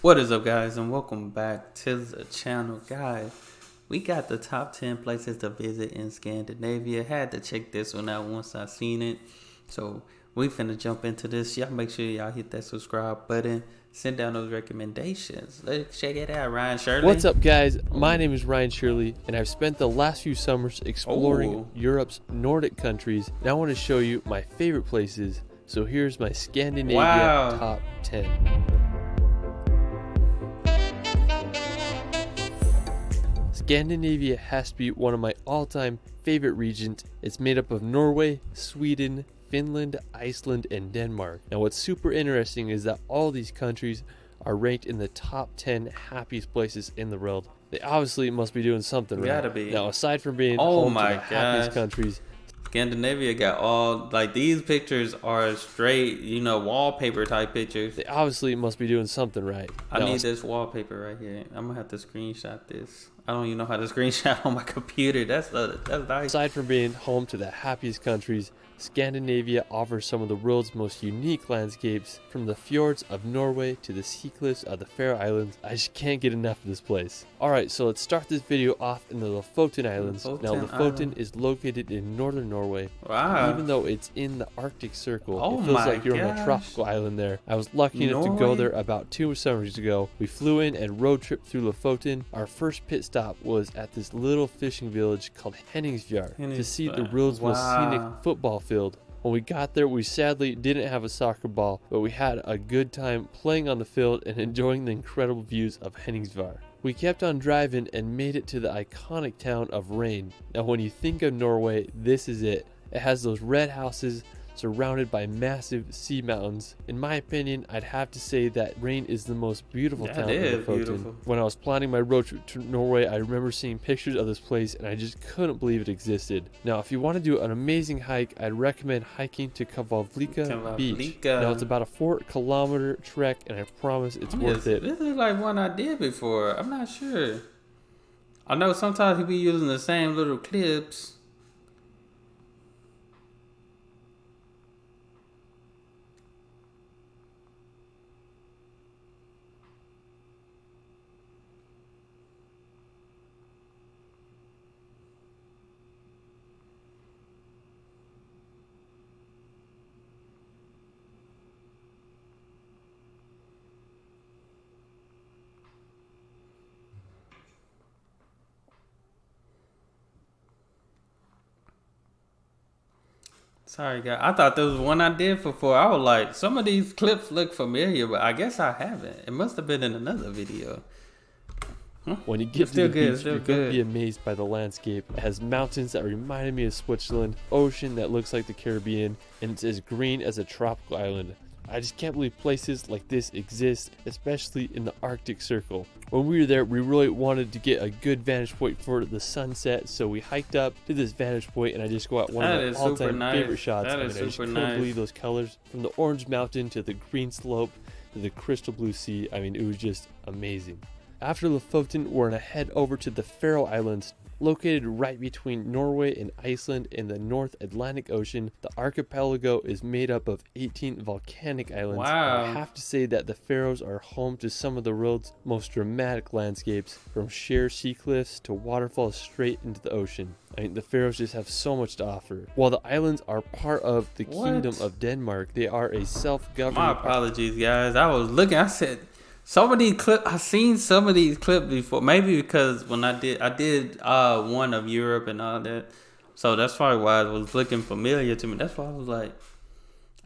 What is up, guys, and welcome back to the channel. Guys, we got the top 10 places to visit in Scandinavia. Had to check this one out once I seen it, so we finna jump into this. Y'all make sure y'all hit that subscribe button, send down those recommendations. Let's check it out. Ryan Shirley. What's up, guys? My name is Ryan Shirley, and I've spent the last few summers exploring Europe's Nordic countries, and I want to show you my favorite places. So here's my Scandinavia top 10. Scandinavia has to be one of my all-time favorite regions. It's made up of Norway, Sweden, Finland, Iceland, and Denmark. Now what's super interesting is that all these countries are ranked in the top 10 happiest places in the world. They obviously must be doing something right. Gotta be. Now aside from being home to the happiest countries, Scandinavia got all, like, these pictures are straight, wallpaper type pictures. They obviously must be doing something right. I need this wallpaper right here. I'm gonna have to screenshot this. I don't even know how to screenshot on my computer. That's nice. Aside from being home to the happiest countries, Scandinavia offers some of the world's most unique landscapes, from the fjords of Norway to the sea cliffs of the Faroe Islands. I just can't get enough of this place. Alright, so let's start this video off in the Lofoten Islands. Now Lofoten is located in northern Norway. Wow. Even though it's in the Arctic Circle, it feels like you're on a tropical island there. I was lucky enough to go there about 2 summers ago. We flew in and road tripped through Lofoten. Our first pit stop was at this little fishing village called Henningsfjord to see the world's most scenic football field. When we got there, we sadly didn't have a soccer ball, but we had a good time playing on the field and enjoying the incredible views of Henningsfjord. We kept on driving and made it to the iconic town of Rain. Now when you think of Norway, this is it. It has those red houses surrounded by massive sea mountains. In my opinion, I'd have to say that Rain is the most beautiful town in Lofoten. When I was planning my road trip to Norway, I remember seeing pictures of this place and I just couldn't believe it existed. Now, if you want to do an amazing hike, I'd recommend hiking to Kvalvika Beach. Now, it's about a 4-kilometer trek and I promise it's worth it. This is like one I did before. I'm not sure. I know sometimes we be using the same little clips. Sorry, guys. I thought there was one I did before. I was like, some of these clips look familiar, but I guess I haven't. It must have been in another video. When you get to the beach, you're going to be amazed by the landscape. It has mountains that reminded me of Switzerland, ocean that looks like the Caribbean, and it's as green as a tropical island. I just can't believe places like this exist, especially in the Arctic Circle. When we were there, we really wanted to get a good vantage point for the sunset, so we hiked up to this vantage point, and I just got one of my all-time favorite shots. I just couldn't believe those colors, from the orange mountain to the green slope to the crystal blue sea. I mean, it was just amazing. After Lofoten, we're gonna head over to the Faroe Islands. Located right between Norway and Iceland in the North Atlantic Ocean, the archipelago is made up of 18 volcanic islands. I have to say that the Faroes are home to some of the world's most dramatic landscapes, from sheer sea cliffs to waterfalls straight into the ocean. I mean, the Faroes just have so much to offer. While the islands are part of the Kingdom of Denmark, they are a self-governing... My apologies, guys. I was looking, I said... Some of these clips, I've seen some of these clips before. Maybe because when I did one of Europe and all that. So that's probably why it was looking familiar to me. That's why I was like,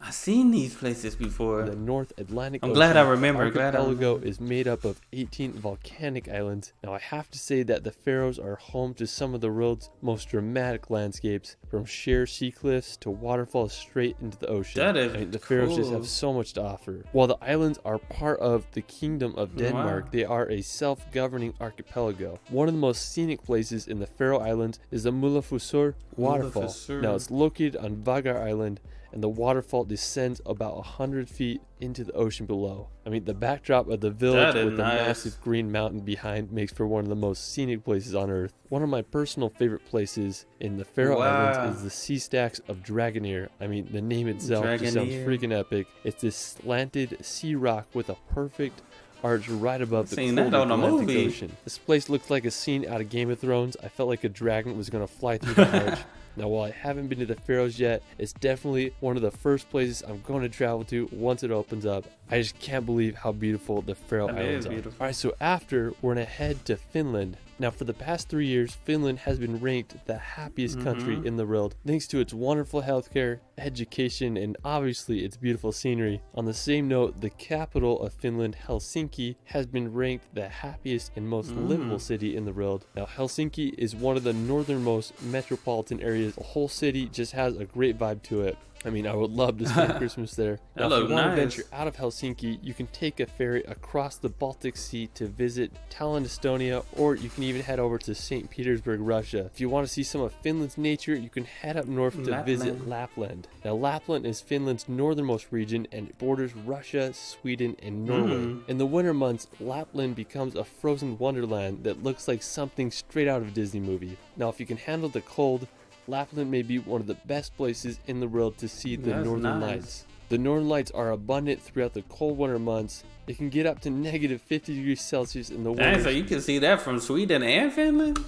I've seen these places before. The North Atlantic Ocean. Glad I remember. The archipelago is made up of 18 volcanic islands. Now I have to say that the Faroes are home to some of the world's most dramatic landscapes, from sheer sea cliffs to waterfalls straight into the ocean. That is the Faroes just have so much to offer. While the islands are part of the Kingdom of Denmark, they are a self-governing archipelago. One of the most scenic places in the Faroe Islands is the Mulafusur waterfall. Now it's located on Vagar Island, and the waterfall descends about 100 feet into the ocean below. I mean, the backdrop of the village with the massive green mountain behind makes for one of the most scenic places on earth. One of my personal favorite places in the Faroe Islands is the sea stacks of Dragonir. I mean, the name itself just sounds freaking epic. It's this slanted sea rock with a perfect arch right above the Seen that cold on a Atlantic movie. Ocean. This place looked like a scene out of Game of Thrones. I felt like a dragon was going to fly through the arch. Now, while I haven't been to the Faroes yet, it's definitely one of the first places I'm going to travel to once it opens up. I just can't believe how beautiful the Faroe Islands are. Alright, so after, we're going to head to Finland. Now, for the past 3 years, Finland has been ranked the happiest country in the world, thanks to its wonderful healthcare, education, and obviously its beautiful scenery. On the same note, the capital of Finland, Helsinki, has been ranked the happiest and most livable city in the world. Now, Helsinki is one of the northernmost metropolitan areas. The whole city just has a great vibe to it. I mean, I would love to spend Christmas there. Now, if you want to venture out of Helsinki, you can take a ferry across the Baltic Sea to visit Tallinn, Estonia, or you can even head over to St. Petersburg, Russia. If you want to see some of Finland's nature, you can head up north to visit Lapland. Now, Lapland is Finland's northernmost region and it borders Russia, Sweden, and Norway. In the winter months, Lapland becomes a frozen wonderland that looks like something straight out of a Disney movie. Now, if you can handle the cold, Lapland may be one of the best places in the world to see the northern lights. The northern lights are abundant throughout the cold winter months. It can get up to negative 50 degrees Celsius in the winter. So you can see that from Sweden and Finland?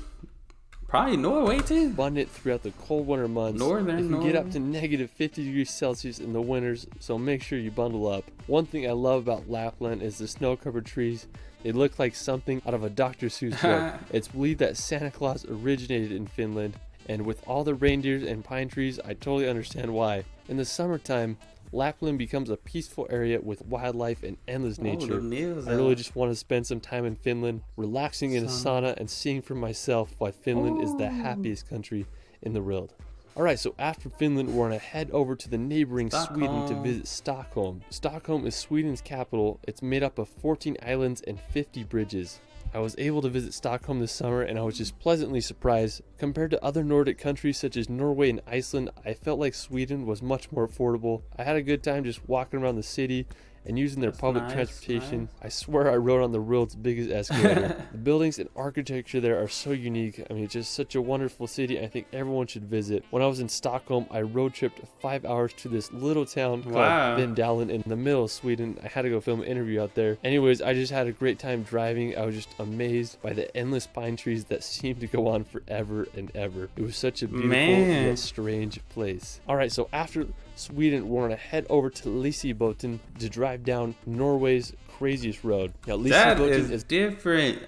Probably Norway too. Abundant throughout the cold winter months. It can get up to negative 50 degrees Celsius in the winters, so make sure you bundle up. One thing I love about Lapland is the snow-covered trees. They look like something out of a Dr. Seuss book. It's believed that Santa Claus originated in Finland. And with all the reindeers and pine trees, I totally understand why. In the summertime, Lapland becomes a peaceful area with wildlife and endless nature. I really just want to spend some time in Finland, relaxing in a sauna and seeing for myself why Finland is the happiest country in the world. Alright, so after Finland, we're going to head over to the neighboring Sweden to visit Stockholm. Stockholm is Sweden's capital. It's made up of 14 islands and 50 bridges. I was able to visit Stockholm this summer and I was just pleasantly surprised. Compared to other Nordic countries such as Norway and Iceland, I felt like Sweden was much more affordable. I had a good time just walking around the city and using their public transportation. I swear I rode on the world's biggest escalator. The buildings and architecture there are so unique. I mean, it's just such a wonderful city. I think everyone should visit. When I was in Stockholm, I road tripped 5 hours to this little town called Vindalen in the middle of Sweden. I had to go film an interview out there. Anyways, I just had a great time driving. I was just amazed by the endless pine trees that seemed to go on forever and ever. It was such a beautiful yet strange place. Alright, so after Sweden, we're going to head over to Lofoten to drive down Norway's craziest road. Now, Lofoten is different.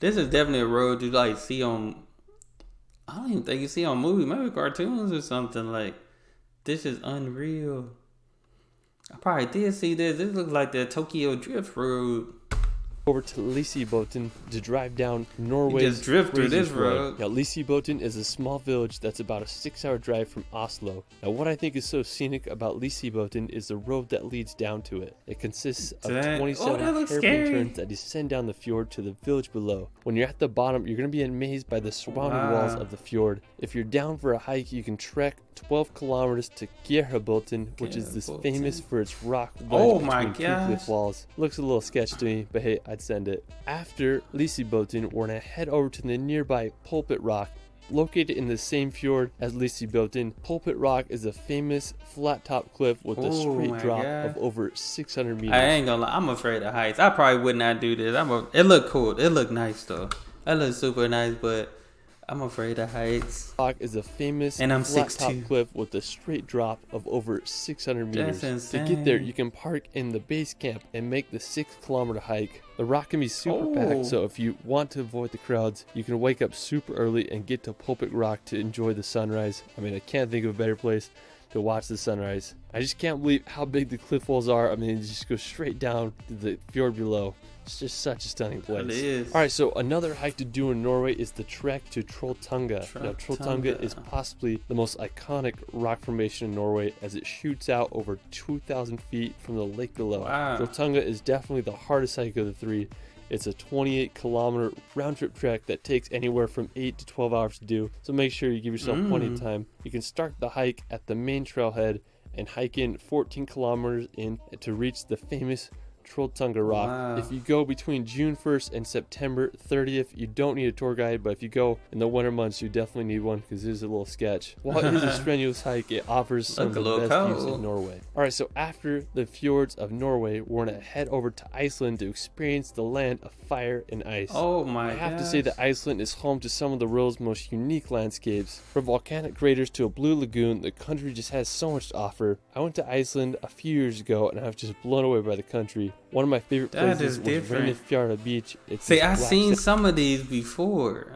This is definitely a road you like see on, I don't even think you see on movies, maybe cartoons or something. Like, this is unreal. I probably did see this. This looks like the Tokyo Drift road. Over to Lofoten to drive down Norway's just drift through this road. Now, Lofoten is a small village that's about a 6-hour drive from Oslo. Now, what I think is so scenic about Lofoten is the road that leads down to it. It consists of 27 hairpin turns that descend down the fjord to the village below. When you're at the bottom, you're going to be amazed by the surrounding walls of the fjord. If you're down for a hike, you can trek 12 kilometers to Gerhabotn, which is this famous for its rock ledge between two cliff walls. Looks a little sketch to me, but hey, I'd send it. After Lofoten, we're gonna head over to the nearby Pulpit Rock. Located in the same fjord as Lofoten, Pulpit Rock is a famous flat-top cliff with a straight drop of over 600 meters. I ain't gonna lie, I'm afraid of heights. I probably would not do this. It looked cool. It looked nice though. It looked super nice, but I'm afraid of heights. Rock is a famous flat-top cliff with a straight drop of over 600 meters. That's insane. To get there, you can park in the base camp and make the 6-kilometer hike. The rock can be super packed, so if you want to avoid the crowds, you can wake up super early and get to Pulpit Rock to enjoy the sunrise. I mean, I can't think of a better place to watch the sunrise. I just can't believe how big the cliff walls are. I mean, it just goes straight down to the fjord below. It's just such a stunning place. It is. Alright, so another hike to do in Norway is the trek to Trolltunga. Now, Trolltunga is possibly the most iconic rock formation in Norway as it shoots out over 2,000 feet from the lake below. Trolltunga is definitely the hardest hike of the three. It's a 28-kilometer round-trip trek that takes anywhere from 8 to 12 hours to do, so make sure you give yourself plenty of time. You can start the hike at the main trailhead and hike in 14 kilometers in to reach the famous Trolltunga Rock. Wow. If you go between June 1st and September 30th, you don't need a tour guide, but if you go in the winter months, you definitely need one because it is a little sketch. While it is a strenuous hike, it offers some of the best views in Norway. Alright, so after the fjords of Norway, we're going to head over to Iceland to experience the land of fire and ice. Oh my god. I have to say that Iceland is home to some of the world's most unique landscapes. From volcanic craters to a blue lagoon, the country just has so much to offer. I went to Iceland a few years ago and I was just blown away by the country. One of my favorite places was Reynifjara Beach. See, I've seen some of these before.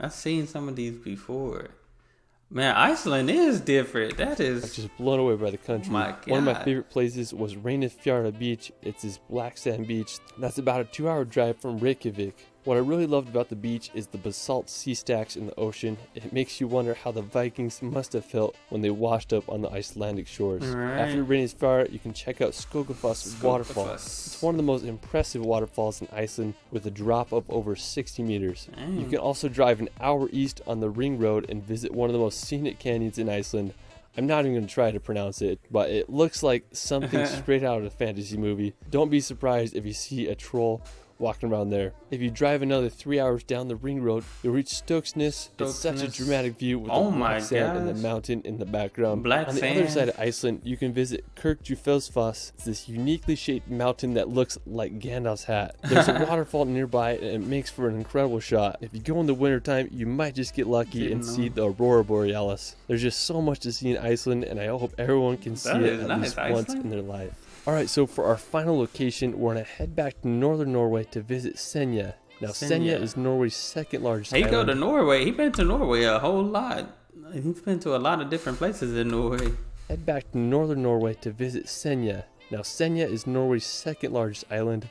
Man, Iceland is different. That is... I'm just blown away by the country. My God. One of my favorite places was Reynifjara Beach. It's this black sand beach. That's about a 2-hour drive from Reykjavik. What I really loved about the beach is the basalt sea stacks in the ocean. It makes you wonder how the Vikings must have felt when they washed up on the Icelandic shores. Right. After Reynifjara, you can check out Skogafoss waterfall. It's one of the most impressive waterfalls in Iceland with a drop of over 60 meters. You can also drive an hour east on the Ring Road and visit one of the most scenic canyons in Iceland. I'm not even going to try to pronounce it, but it looks like something straight out of a fantasy movie. Don't be surprised if you see a troll walking around there. If you drive another 3 hours down the Ring Road, you'll reach Stoksnes. It's such a dramatic view with the black sand and the mountain in the background. On the other side of Iceland, you can visit Kirkjufeldsfoss. It's this uniquely shaped mountain that looks like Gandalf's hat. There's a waterfall nearby and it makes for an incredible shot. If you go in the wintertime, you might just get lucky and see the Aurora Borealis. There's just so much to see in Iceland and I hope everyone can see it at least once in their life. Alright, so for our final location, we're going to head back to northern Norway to visit Senja. Now, Senja is Norway's second largest island. He go to Norway. He been to Norway a whole lot. He's been to a lot of different places in Norway. Head back to northern Norway to visit Senja. Now, Senja is Norway's second largest island.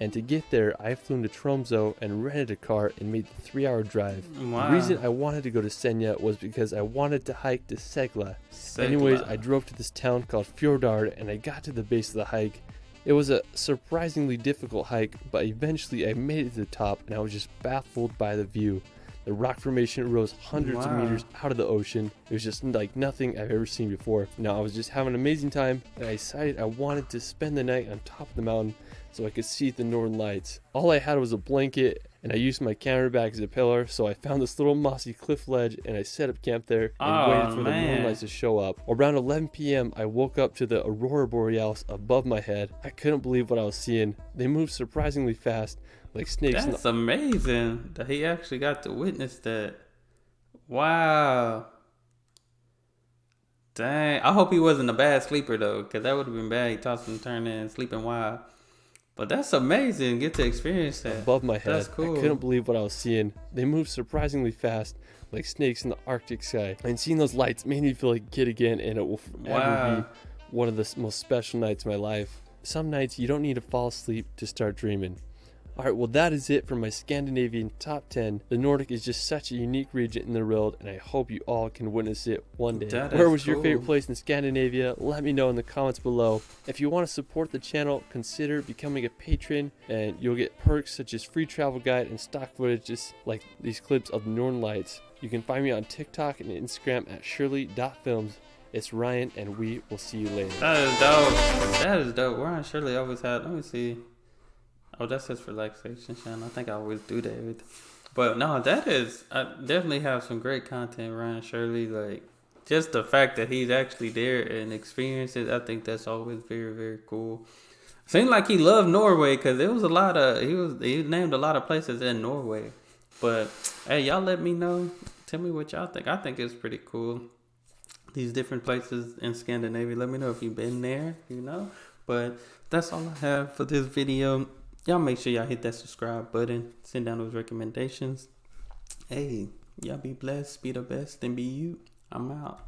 And to get there, I flew into Tromsø and rented a car and made the 3-hour drive. Wow. The reason I wanted to go to Senja was because I wanted to hike to Segla. Anyways, I drove to this town called Fjordard and I got to the base of the hike. It was a surprisingly difficult hike, but eventually I made it to the top and I was just baffled by the view. The rock formation rose hundreds of meters out of the ocean. It was just like nothing I've ever seen before. Now, I was just having an amazing time and I decided I wanted to spend the night on top of the mountain so I could see the northern lights. All I had was a blanket and I used my camera bag as a pillar, so I found this little mossy cliff ledge and I set up camp there and waited for the northern lights to show up. Around 11 p.m. I woke up to the Aurora Borealis above my head. I couldn't believe what I was seeing. They moved surprisingly fast, like snakes. That's amazing that he actually got to witness that. Wow. Dang. I hope he wasn't a bad sleeper though, because that would have been bad. He tossed and turned in, sleeping wild. But that's amazing. Get to experience that. Above my head. That's cool. I couldn't believe what I was seeing. They moved surprisingly fast, like snakes in the Arctic sky. And seeing those lights made me feel like a kid again, and it will forever be one of the most special nights of my life. Some nights you don't need to fall asleep to start dreaming. Alright, well that is it for my Scandinavian top 10. The Nordic is just such a unique region in the world and I hope you all can witness it one day. Where was your favorite place in Scandinavia? Let me know in the comments below. If you want to support the channel, consider becoming a patron and you'll get perks such as free travel guide and stock footage just like these clips of the Northern Lights. You can find me on TikTok and Instagram at shirley.films. It's Ryan and we will see you later. That is dope. That is dope. Ryan Shirley always had, let me see. Oh, that's his relaxation channel. I think I always do that. But no, that is, I definitely have some great content, Ryan Shirley. Like, just the fact that he's actually there and experiences, I think that's always very, very cool. Seemed like he loved Norway because there was a lot of, he named a lot of places in Norway. But, hey, y'all let me know. Tell me what y'all think. I think it's pretty cool. These different places in Scandinavia. Let me know if you've been there, you know. But that's all I have for this video. Y'all make sure y'all hit that subscribe button. Send down those recommendations. Hey, y'all be blessed, be the best, and be you. I'm out.